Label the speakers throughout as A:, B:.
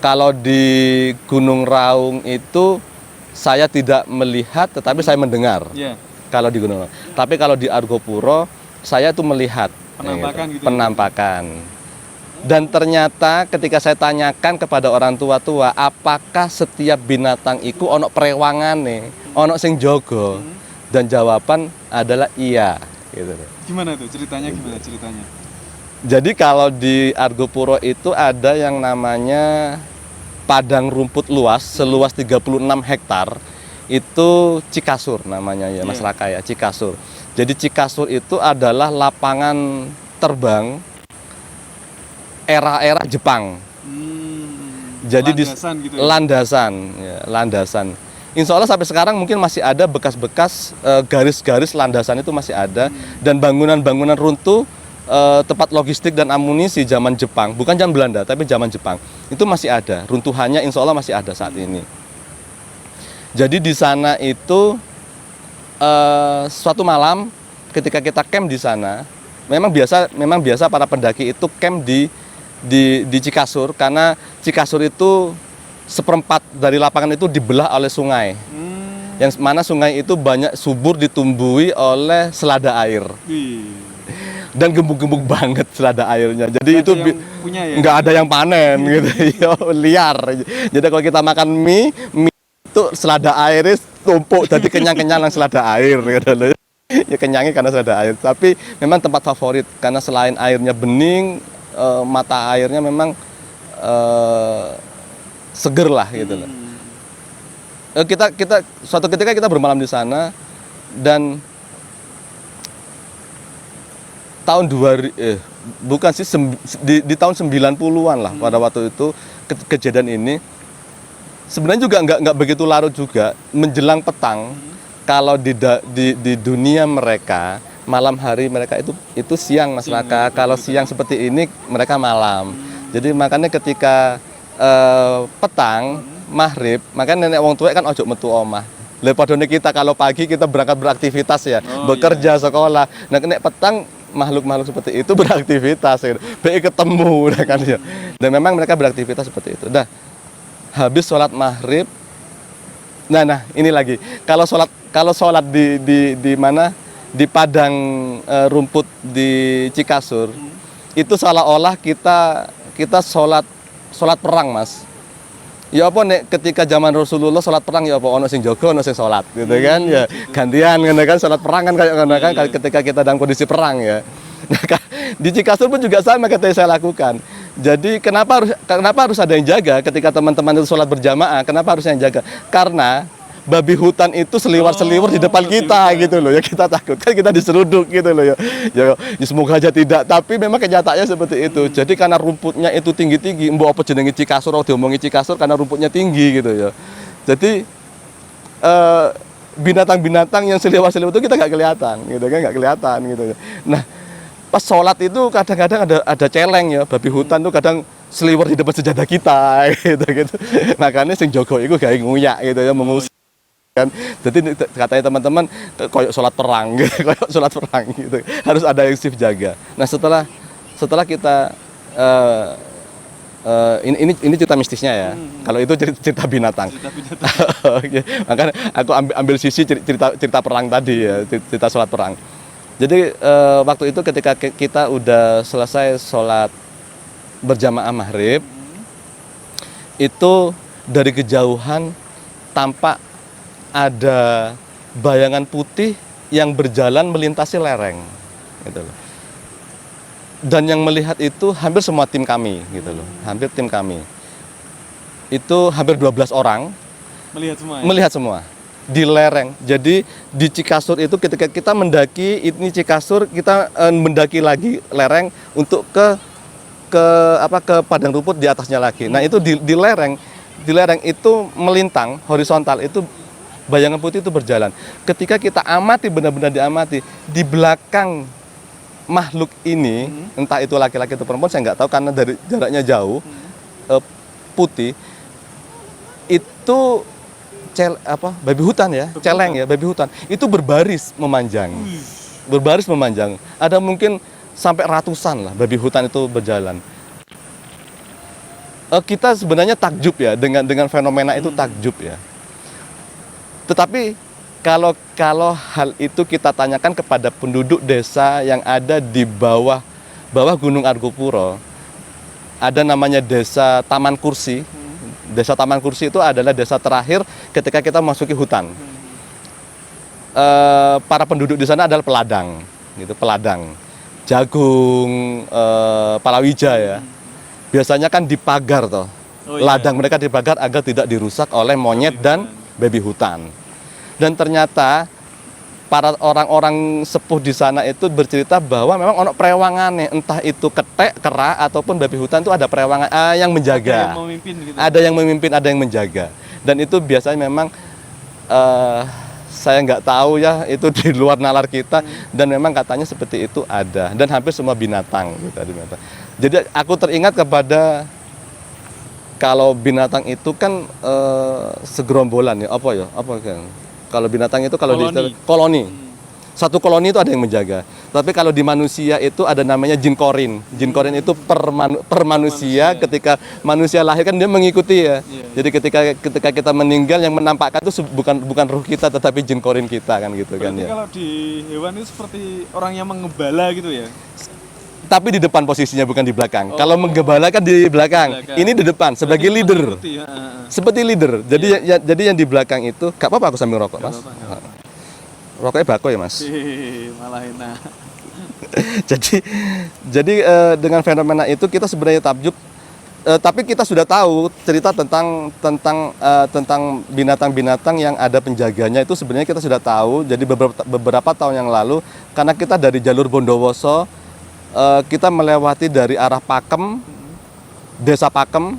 A: Kalau di Gunung Raung itu saya tidak melihat, tetapi saya mendengar.
B: Iya.
A: Kalau di Gunung Raung. Tapi kalau di Argopuro saya tuh melihat
B: Penampakan gitu ya?
A: penampakan. Dan ternyata ketika saya tanyakan kepada orang tua-tua, apakah setiap binatang itu ono perewangane, ono sing jogo? Dan jawaban adalah iya. Gitu.
B: Gimana tuh ceritanya? Gimana ceritanya?
A: Jadi kalau di Argopuro itu ada yang namanya padang rumput luas, seluas 36 hektar, itu Cikasur namanya ya, Mas Raka ya, Cikasur. Jadi Cikasur itu adalah lapangan terbang era-era Jepang. Jadi
B: Landasan gitu ya?
A: landasan. Insya Allah sampai sekarang mungkin masih ada bekas-bekas garis-garis landasan itu masih ada, dan bangunan-bangunan runtuh tempat logistik dan amunisi zaman Jepang, bukan zaman Belanda tapi zaman Jepang, itu masih ada, runtuhannya insya Allah masih ada saat ini. Jadi di sana itu suatu malam ketika kita camp di sana, memang biasa para pendaki itu camp di Cikasur, karena Cikasur itu seperempat dari lapangan itu dibelah oleh sungai. Yang mana sungai itu banyak subur ditumbuhi oleh selada air. Dan gembung-gembung banget selada airnya. Jadi itu nggak ada yang panen gitu, liar. Jadi kalau kita makan mie itu selada airnya tumpuk, jadi kenyang-kenyang selada air gitu loh. Ya kenyangnya karena selada air. Tapi memang tempat favorit karena selain airnya bening, mata airnya memang seger lah gitu loh. Suatu ketika kita bermalam di sana, dan tahun di tahun 90-an lah pada waktu itu kejadian ini. Sebenarnya juga nggak begitu larut juga, menjelang petang. Kalau di dunia mereka malam hari mereka itu siang, Mas Raka. Kalau siang seperti ini mereka malam. Jadi makanya ketika petang maghrib, makanya nenek wong tua kan ojo metu omah. Lepas kita kalau pagi kita berangkat beraktivitas ya, bekerja, sekolah. Nah nek petang makhluk-makhluk seperti itu beraktivitas, gitu. Baik ketemu, kan ya. Dan memang mereka beraktivitas seperti itu. Nah, habis sholat maghrib, nah ini lagi. Kalau sholat di mana, di padang rumput di Cikasur, itu seolah-olah kita sholat perang, Mas. Ya apa nek ketika zaman Rasulullah sholat perang ya apa ono sing jaga ono sing sholat gitu kan ya, gantian kan sholat perang kan kayak ketika kita dalam kondisi perang ya. Nah, di Cikasur pun juga sama ketika saya lakukan. Jadi kenapa harus ada yang jaga ketika teman-teman itu sholat berjamaah? Kenapa harus yang jaga? Karena babi hutan itu seliwar-seliwar di depan kita gitu loh ya, kita takut kan kita diseruduk gitu loh ya. Ya semoga aja tidak, tapi memang kenyataannya seperti itu. Jadi karena rumputnya itu tinggi-tinggi, mbok apa jenenge Cikasur, diomongi Cikasur karena rumputnya tinggi gitu ya. Jadi binatang-binatang yang seliwar-seliwar itu kita nggak kelihatan gitu kan, nggak kelihatan gitu ya. Nah, pas sholat itu kadang-kadang ada celeng ya, babi hutan tuh kadang seliwar di depan sejadah kita gitu. Makanya sing jogo itu gawe nguyak gitu ya, mengusir kan. Jadi katanya teman-teman koyok sholat perang gitu, koyok sholat perang gitu, harus ada yang shift jaga. Nah setelah kita ini cerita mistisnya ya. Kalau itu cerita binatang. Oke. Makanya aku ambil sisi cerita perang tadi ya, cerita sholat perang. Jadi waktu itu ketika kita udah selesai sholat berjamaah maghrib, itu dari kejauhan tampak ada bayangan putih yang berjalan melintasi lereng gitu loh. Dan yang melihat itu hampir semua tim kami gitu loh. Hampir tim kami. Itu hampir 12 orang melihat semua di lereng. Jadi di Cikasur itu ketika kita mendaki ini Cikasur, kita mendaki lagi lereng untuk ke padang rumput di atasnya lagi. Nah, itu di lereng itu melintang horizontal itu bayangan putih itu berjalan. Ketika kita amati, benar-benar diamati, di belakang makhluk ini, entah itu laki-laki atau perempuan, saya nggak tahu karena dari jaraknya jauh, putih, itu babi hutan ya, celeng ya, babi hutan. Itu berbaris memanjang. Ada mungkin sampai ratusan lah babi hutan itu berjalan. kita sebenarnya takjub ya dengan fenomena itu takjub ya. Tetapi kalau hal itu kita tanyakan kepada penduduk desa yang ada di bawah Gunung Argopuro, ada namanya Desa Taman Kursi. Desa Taman Kursi itu adalah desa terakhir ketika kita memasuki hutan. Para penduduk di sana adalah peladang, gitu, peladang, jagung, palawija ya. Biasanya kan dipagar toh, ladang mereka dipagar agar tidak dirusak oleh monyet dan babi hutan. Dan ternyata para orang-orang sepuh di sana itu bercerita bahwa memang ono perewangane, entah itu ketek, kera ataupun babi hutan itu ada perewangan yang menjaga.
B: Ada yang memimpin gitu.
A: Ada yang memimpin, ada yang menjaga. Dan itu biasanya memang saya nggak tahu ya, itu di luar nalar kita, dan memang katanya seperti itu ada, dan hampir semua binatang gitu. Jadi aku teringat kepada, kalau binatang itu kan segerombolan ya, apa kan? Kalau binatang itu kalau
B: Koloni.
A: koloni. Satu koloni itu ada yang menjaga. Tapi kalau di manusia itu ada namanya jin korin. Jin korin itu per manusia, ketika manusia lahir kan dia mengikuti ya. Jadi ketika kita meninggal, yang menampakkan itu bukan ruh kita, tetapi jin korin kita kan gitu.
B: Berarti
A: kan ya.
B: kalau di hewan itu seperti orang yang mengembala gitu ya.
A: Tapi di depan posisinya, bukan di belakang. Kalau menggembala kan di belakang. Ini di depan sebagai leader. Seperti leader. Jadi yang di belakang itu, gak apa-apa aku sambil rokok, Mas. Rokoknya bako ya, Mas.
B: Malah enak.
A: jadi dengan fenomena itu kita sebenarnya takjub, tapi kita sudah tahu cerita tentang binatang-binatang yang ada penjaganya itu sebenarnya kita sudah tahu. Jadi beberapa tahun yang lalu, karena kita dari jalur Bondowoso, kita melewati dari arah Pakem, Desa Pakem.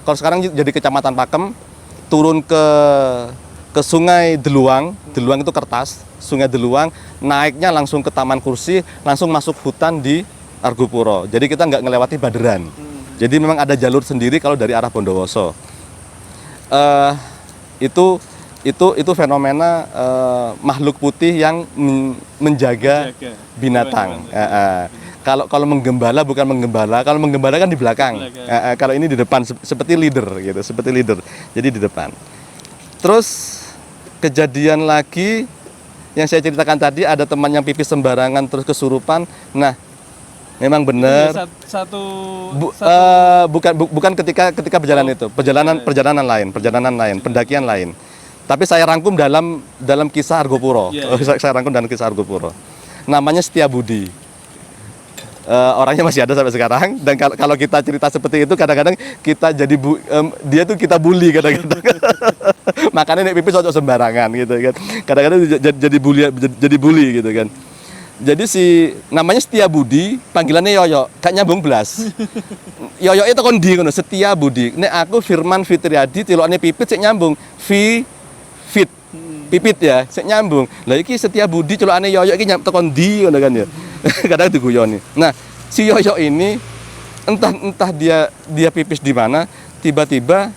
A: Kalau sekarang jadi Kecamatan Pakem, turun ke Sungai Deluang. Deluang itu Kertas, Sungai Deluang, naiknya langsung ke Taman Kursi, langsung masuk hutan di Argopuro. Jadi kita nggak ngelewati Baderan. Jadi memang ada jalur sendiri kalau dari arah Bondowoso. Itu fenomena makhluk putih yang menjaga binatang. Kalau menggembala bukan menggembala, kalau menggembala kan di belakang. Kalau ini di depan, seperti leader gitu, seperti leader. Jadi di depan. Terus kejadian lagi yang saya ceritakan tadi, ada teman yang pipis sembarangan terus kesurupan. Nah, memang benar. Bukan ketika berjalan itu, perjalanan lain, pendakian lain. Tapi saya rangkum dalam kisah Argopuro. Saya rangkum dalam kisah Argopuro. Namanya Setiabudi. Orangnya masih ada sampai sekarang, dan kalau kita cerita seperti itu kadang-kadang kita jadi dia tuh kita bully kadang-kadang. Makanya nek pipis ojo sembarangan gitu kan. Kadang-kadang jadi bully gitu kan. Jadi si namanya Setiabudi, panggilannya Yoyo, gak nyambung belas. Yoyo itu kon di ngono, Setiabudi. Nek aku Firman Fitriadi, tilokane pipit sik nyambung. Fit pipit ya, sik nyambung. Lah iki Setiabudi celokane Yoyo iki tekon ndi ngono kan ya. Kadang diguyoni. Nah, si Yoyo ini entah dia pipis di mana, tiba-tiba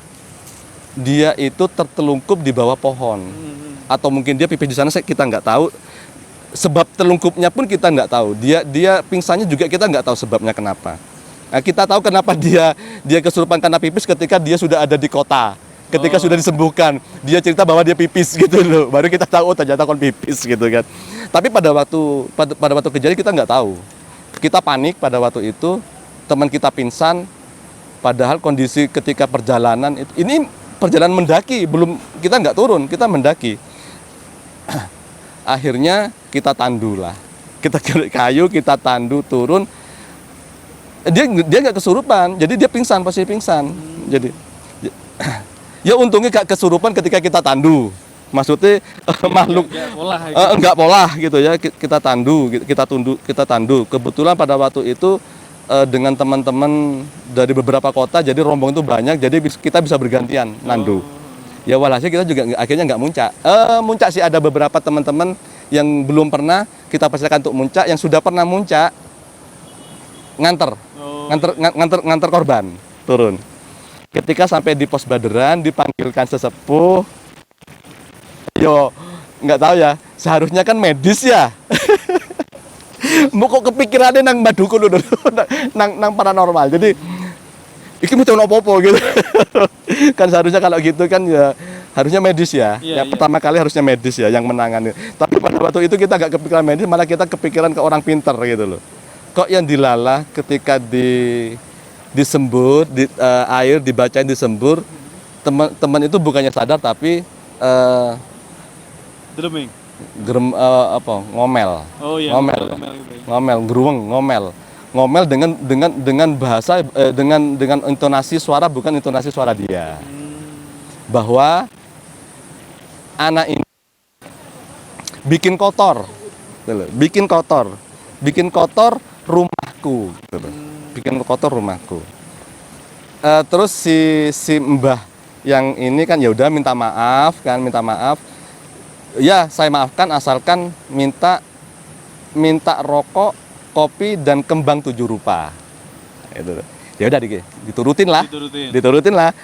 A: dia itu tertelungkup di bawah pohon. Atau mungkin dia pipis di sana, kita nggak tahu. Sebab telungkupnya pun kita nggak tahu. Dia pingsannya juga kita nggak tahu sebabnya kenapa. Nah, kita tahu kenapa dia kesurupan karena pipis ketika dia sudah ada di kota. Ketika sudah disembuhkan, dia cerita bahwa dia pipis gitu loh. Baru kita tahu ternyata kon pipis gitu kan. Tapi pada waktu kejadian kita nggak tahu. Kita panik pada waktu itu, teman kita pingsan. Padahal kondisi ketika perjalanan ini perjalanan mendaki, belum, kita nggak turun, kita mendaki. Akhirnya kita tandu lah. Kita kayu, kita tandu turun. Dia nggak kesurupan, jadi dia pingsan, pasti pingsan. Jadi ya untungnya gak kesurupan ketika kita tandu. Maksudnya makhluk enggak pola gitu ya. Kita tandu. Kebetulan pada waktu itu dengan teman-teman dari beberapa kota, jadi rombongan itu banyak, jadi kita bisa bergantian nandu. Ya walhasil kita juga akhirnya nggak muncak. Muncak sih ada beberapa teman-teman yang belum pernah, kita persilakan untuk muncak. Yang sudah pernah muncak nganter korban turun. Ketika sampai di pos Baderan, dipanggilkan sesepuh. Yo, nggak tahu ya. Seharusnya kan medis ya. Mau kok kepikirannya nang Madukun dulu, nang paranormal. Jadi iki mesti ono apa-apa gitu. Kan seharusnya kalau gitu kan ya harusnya medis ya.
B: Iya, iya.
A: Pertama kali harusnya medis ya yang menangani. Tapi pada waktu itu kita nggak kepikiran medis, malah kita kepikiran ke orang pinter gitu loh. Kok yang dilalah ketika disembur, air dibacain disembur, teman-teman itu bukannya sadar tapi
B: Drumming.
A: ngomel.
B: Oh iya.
A: Ngomel.
B: Gitu ya.
A: Ngomel, geruweng, ngomel dengan bahasa dengan intonasi suara bukan intonasi suara dia, bahwa anak ini bikin kotor rumahku gitu loh. Bikin kotor rumahku. Terus si mbah yang ini kan ya udah minta maaf. Ya saya maafkan asalkan minta rokok, kopi dan kembang 7 rupa. Itu. Ya udah diturutin lah.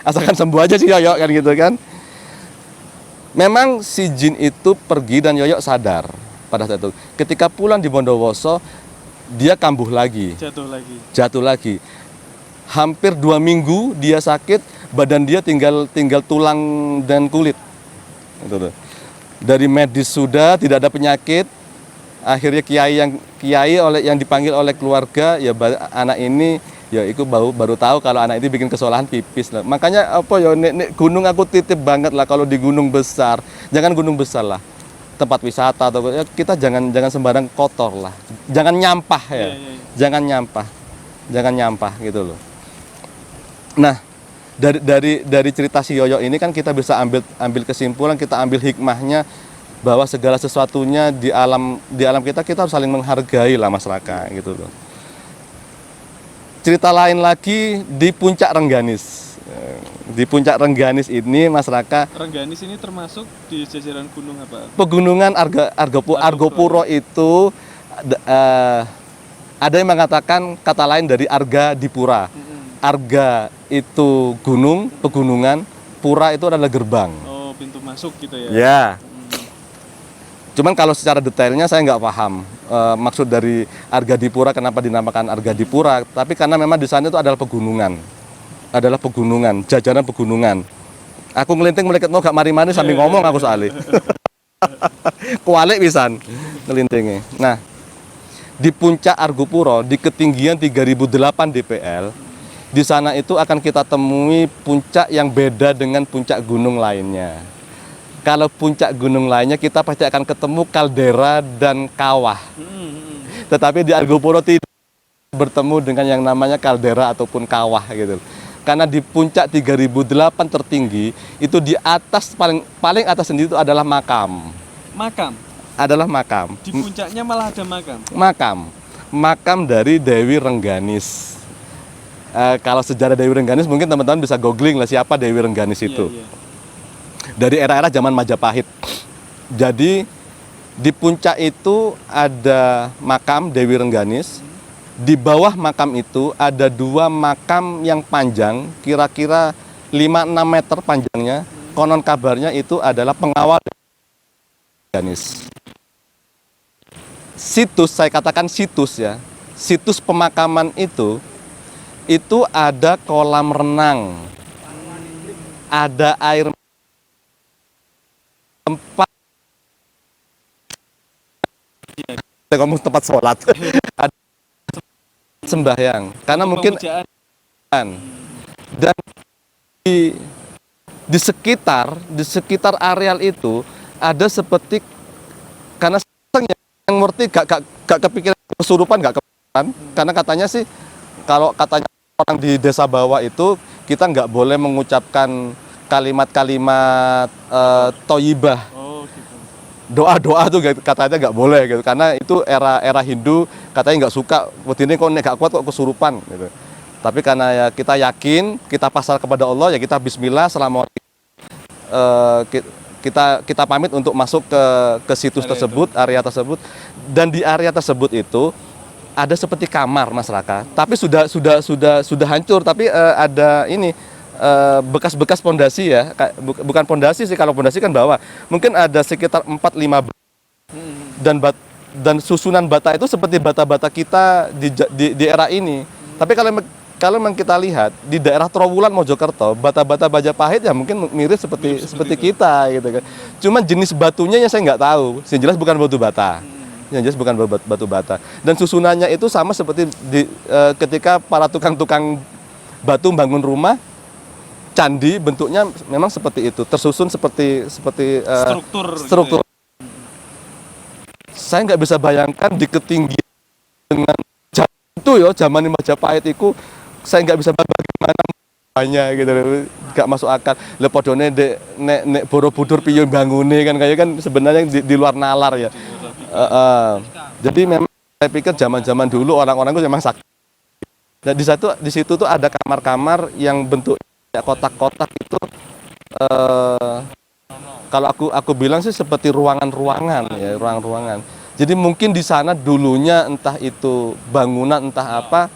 A: Asalkan sembuh aja sih Yoyo kan gitu kan. Memang si jin itu pergi dan Yoyo sadar pada saat itu. Ketika pulang di Bondowoso, dia kambuh lagi. Jatuh lagi. Hampir 2 minggu dia sakit, badan dia tinggal tulang dan kulit. Itu. Dari medis sudah tidak ada penyakit, akhirnya kiai yang dipanggil oleh keluarga, ya anak ini ya itu baru tahu kalau anak ini bikin kesalahan pipis lah. Makanya apa ya nek gunung aku titip banget lah, kalau di gunung besar, jangan gunung besar lah, tempat wisata atau ya, kita jangan sembarang kotor lah, jangan nyampah ya, jangan nyampah gitu loh. Nah, dari cerita si Yoyo ini kan kita bisa ambil kesimpulan, kita ambil hikmahnya bahwa segala sesuatunya di alam kita harus saling menghargai lah masyarakat gitu loh. Cerita lain lagi di Puncak Rengganis. Di Puncak Rengganis ini masyarakat.
B: Rengganis ini termasuk di jajaran gunung apa?
A: Pegunungan Argopuro itu ada yang mengatakan kata lain dari Arga Dipura. Arga itu gunung, pegunungan, pura itu adalah gerbang.
B: Oh, pintu masuk gitu ya?
A: Ya. Cuman kalau secara detailnya saya nggak paham maksud dari Arga Dipura kenapa dinamakan Arga Dipura. Tapi karena memang di sana itu adalah pegunungan, jajaran pegunungan. Aku ngelinting melihat mau gak mari-mari sambil ngomong aku soalnya. Kualik pisan ngelintingnya. Nah, di puncak Argopuro di ketinggian 3008 dpl. Di sana itu akan kita temui puncak yang beda dengan puncak gunung lainnya. Kalau puncak gunung lainnya kita pasti akan ketemu kaldera dan kawah. Tetapi di Argopuro tidak bertemu dengan yang namanya kaldera ataupun kawah gitu. Karena di puncak 3008 tertinggi itu di atas paling atas sendiri itu adalah makam. Adalah makam.
B: Di puncaknya malah ada makam.
A: Makam dari Dewi Rengganis. Kalau sejarah Dewi Rengganis mungkin teman-teman bisa googling lah siapa Dewi Rengganis itu.
B: Iya.
A: Dari era-era zaman Majapahit. Jadi di puncak itu ada makam Dewi Rengganis. Di bawah makam itu ada 2 makam yang panjang, kira-kira 5-6 meter panjangnya. Konon kabarnya itu adalah pengawal Dewi Rengganis. Saya katakan situs ya. Situs pemakaman itu ada kolam renang, ada air, tempat sholat, ada sembahyang, karena mungkin dan di sekitar areal itu ada seperti, karena yang ngerti gak kepikiran kesurupan, karena katanya sih kalau katanya orang di desa bawah itu kita nggak boleh mengucapkan kalimat-kalimat toyibah.
B: Oh, gitu.
A: Doa-doa tuh katanya nggak boleh gitu, karena itu era Hindu katanya nggak suka. Ini kok nggak kuat kok kesurupan gitu. Tapi karena ya kita yakin, kita pasrah kepada Allah ya kita Bismillah selama kita pamit untuk masuk ke situs tersebut, area tersebut, dan di area tersebut itu ada seperti kamar masyarakat, tapi sudah hancur, tapi ada ini bekas-bekas pondasi ya, bukan pondasi sih, kalau pondasi kan bawah, mungkin ada sekitar 4-5 dan susunan bata itu seperti bata-bata kita di era ini. Tapi kalau memang kita lihat di daerah Trowulan Mojokerto, bata-bata Majapahit ya mungkin mirip seperti kita gitu kan. Cuman jenis batunya yang saya nggak tahu. Yang jelas bukan batu bata. Yang jelas bukan batu bata. Dan susunannya itu sama seperti ketika para tukang-tukang batu bangun rumah, candi bentuknya memang seperti itu, tersusun seperti struktur. Saya nggak bisa bayangkan di ketinggian dengan itu ya zaman Majapahit itu, saya nggak bisa bagaimana banyak gitu, nggak masuk akal. Le podone nek Borobudur piye bangune kan kayak kan sebenarnya di luar nalar ya. Jadi memang saya pikir zaman-zaman dulu orang-orang itu memang sakti. Nah, di situ tuh ada kamar-kamar yang bentuknya kotak-kotak itu, kalau aku bilang sih seperti ruangan-ruangan ya, ruangan-ruangan. Jadi mungkin di sana dulunya entah itu bangunan entah apa,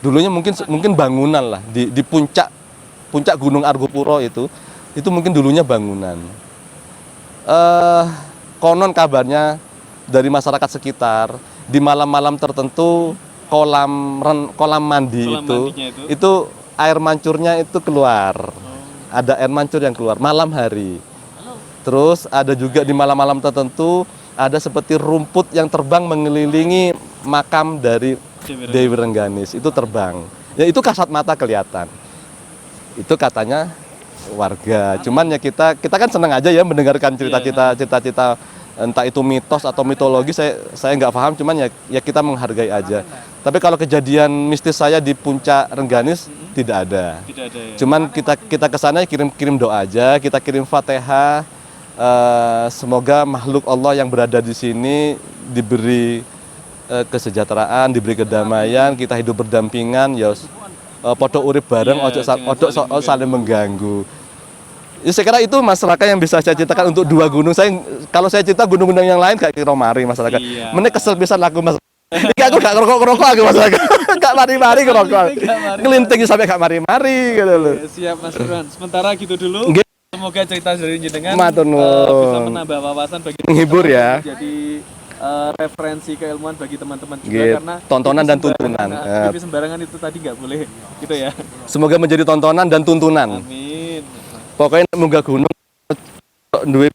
A: dulunya mungkin bangunan lah di puncak Gunung Argopuro itu mungkin dulunya bangunan. Konon kabarnya dari masyarakat sekitar di malam-malam tertentu kolam mandi itu air mancurnya itu keluar. Ada air mancur yang keluar malam hari. Terus ada juga di malam-malam tertentu ada seperti rumput yang terbang mengelilingi makam dari Dewi Rengganis, itu terbang. Ya itu kasat mata kelihatan. Itu katanya warga. Cuman ya kita kan senang aja ya mendengarkan cerita-cerita entah itu mitos atau mitologi, saya nggak paham, cuman ya kita menghargai aja. Tapi kalau kejadian mistis saya di puncak Rengganis tidak ada. Cuman kita kesana kirim doa aja, kita kirim Fatihah. Semoga makhluk Allah yang berada di sini diberi kesejahteraan, diberi kedamaian, kita hidup berdampingan, ya podo urip bareng, ojo saling mengganggu. Ya, saya kira itu masyarakat yang bisa saya ceritakan untuk dua gunung. Kalau saya cerita gunung-gunung yang lain kayak kira mari masyarakat. Meneh kesel pisan aku mas. Iki aku gak ngerokok aku masyarakat. Gak mari-mari ngerokok. Ngelinting sampai gak mari-mari gitu loh.
B: Siap Mas Firman. Sementara gitu dulu. Semoga cerita dari jenengan bisa menambah wawasan bagi
A: menghibur ya.
B: Jadi referensi keilmuan bagi teman-teman juga
A: gitu.
B: Karena
A: tontonan dan tuntunan.
B: TV sembarangan itu tadi nggak boleh gitu ya.
A: Semoga menjadi tontonan dan tuntunan.
B: Amin.
A: Pokoknya munggah gunung duwe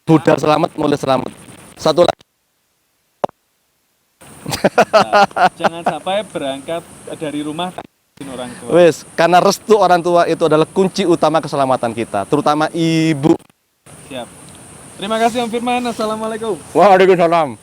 A: budal selamat, mulai selamat. Satu lagi.
B: Jangan sampai berangkat dari rumah orang tua.
A: Wes, karena restu orang tua itu adalah kunci utama keselamatan kita, terutama ibu.
B: Siap. Terima kasih Om Firman. Assalamualaikum.
A: Waalaikumsalam.